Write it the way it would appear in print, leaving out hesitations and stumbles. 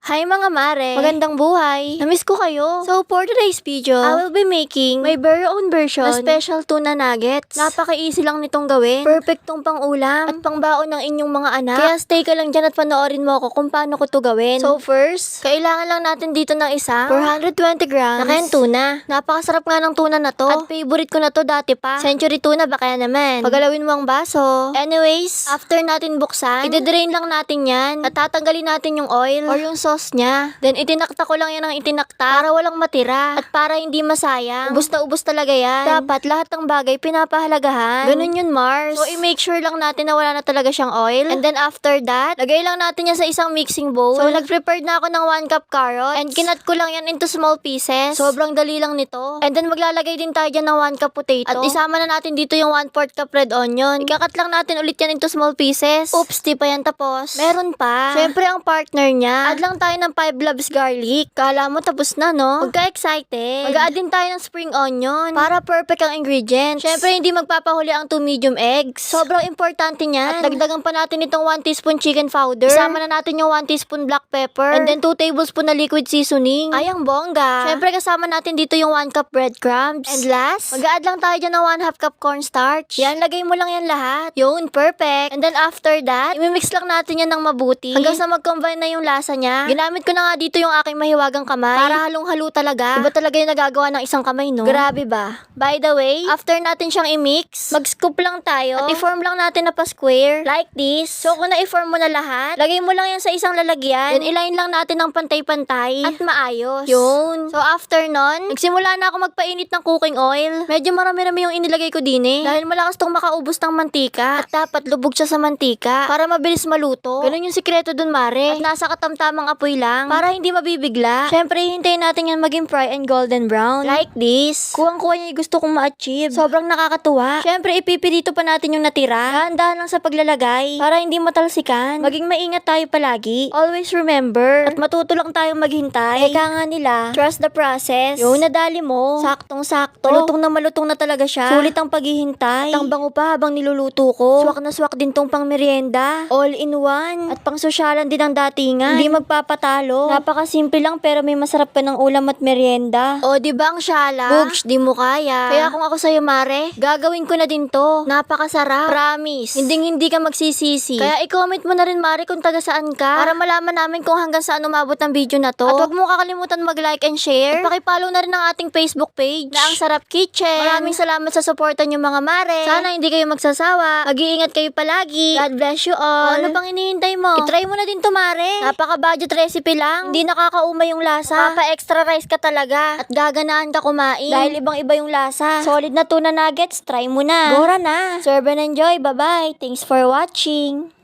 Hi mga mare! Magandang buhay! Namiss ko kayo! So for today's video, I will be making my very own version na special tuna nuggets. Napaka-easy lang nitong gawin. Perfect tong pang ulam at pang baon ng inyong mga anak. Kaya stay ka lang dyan at panoorin mo ako kung paano ko to gawin. So first, kailangan lang natin dito ng isang 420 grams na canned tuna. Napakasarap nga ng tuna na to. At favorite ko na to dati pa. Century tuna ba kaya naman? Pagalawin mo ang baso. Anyways, after natin buksan, i-drain lang natin yan at tatanggalin natin yung oil or yung sauce niya. Then itinakta ko lang yan ng itinakta para walang matira at para hindi masayang. Ubus na ubus talaga yan. Dapat lahat ng bagay pinapahalagahan. Ganun yun, Mars. So i-make sure lang natin na wala na talaga siyang oil. And then after that, lagay lang natin yan sa isang mixing bowl. So nag-prepared na ako ng 1 cup carrot and kinat ko lang yan into small pieces. Sobrang dali lang nito. And then maglalagay din tayo dyan ng 1 cup potato. At isama na natin dito yung 1/4 cup red onion. Ikakat lang natin ulit yan into small pieces. Oops, di pa yan tapos. Meron pa. Syempre ang partner niya. Add lang tayo ng 5 cloves garlic. Kala mo tapos na, no? Huwag ka excited. Mag-add din tayo ng spring onion para perfect ang ingredients. Syempre, hindi magpapahuli ang 2 medium eggs. Sobrang importante niyan. At dagdagan pa natin itong 1 teaspoon chicken powder. Isama na natin yung 1 teaspoon black pepper. And then 2 tablespoon na liquid seasoning. Ay, ang bongga. Syempre, kasama natin dito yung 1 cup breadcrumbs. And last, mag-add lang tayo dyan ng 1/2 cup cornstarch. Yan, lagay mo lang yan lahat. Yun, perfect. And then after that, imimix lang natin yan ng mabuti. Hanggang sa mag-combine na yung lasa niya. Ginamit ko na nga dito yung aking mahiwagang kamay para halong-halo talaga. Iba talaga yung nagagawa ng isang kamay, no? Grabe ba? By the way, after natin siyang i-mix, mag-scoop lang tayo at i-form lang natin na pa-square like this. So kung na-i-form mo na lahat, lagay mo lang yan sa isang lalagyan. Then i-line lang natin ng pantay-pantay at maayos. Yun. So after nun, nagsimula na ako magpainit ng cooking oil. Medyo marami-rami yung inilagay ko din eh. Dahil malakas tong makaubos ng mantika at dapat lubog siya sa mantika para mabilis maluto. Ganun yung sikreto dun, mare. At nasa katamtamang apoy lang para hindi mabibigla. Syempre, hintayin natin yan maging fry and golden brown. Like this. Kuwang-kuwa niya yung gusto kong ma-achieve. Sobrang nakakatuwa. Syempre, ipipirito pa natin yung natira. Dahan-dahan lang sa paglalagay para hindi matalsikan. Maging maingat tayo palagi. Always remember. At matuto lang tayong maghintay. Eka nga nila, trust the process. Yung nadali mo, saktong-sakto. Malutong na talaga siya. Sulit ang paghihintay. At ang bango pa habang niluluto ko. Swak na swak din tong pang merienda. All in one. At pang sosyalan din ang datingan. Hindi magpapatalo. Napakasimple lang pero may masarap ka ng ulam at merienda. O, di ba ang syala? Bugs, di mo kaya. Kaya kung ako sa'yo, mare, gagawin ko na din to. Napakasarap. Promise. Hindi ka magsisisi. Kaya i-comment mo na rin, mare, kung taga saan ka. Para malaman namin kung hanggang saan umabot ang video na to. At huwag mo kakalimutan mag-like and share. At pakipollow na rin ang ating Facebook page na Ang Sarap Kitchen. Maraming salamat sa suporta niyo, mga mare. Sana hindi kayo magsasawa. Mag-iingat kayo palagi. God bless you all. O, ano pang hinihintay mo? I-try mo na din to, mare. Napaka-budget recipe lang. Hindi nakakauma yung lasa. Papa-extra rice ka talaga. At gaganaan ka kumain. Dahil ibang-iba yung lasa. Solid na tuna nuggets. Try mo na. Gora na. Serve and enjoy. Bye-bye. Thanks for watching.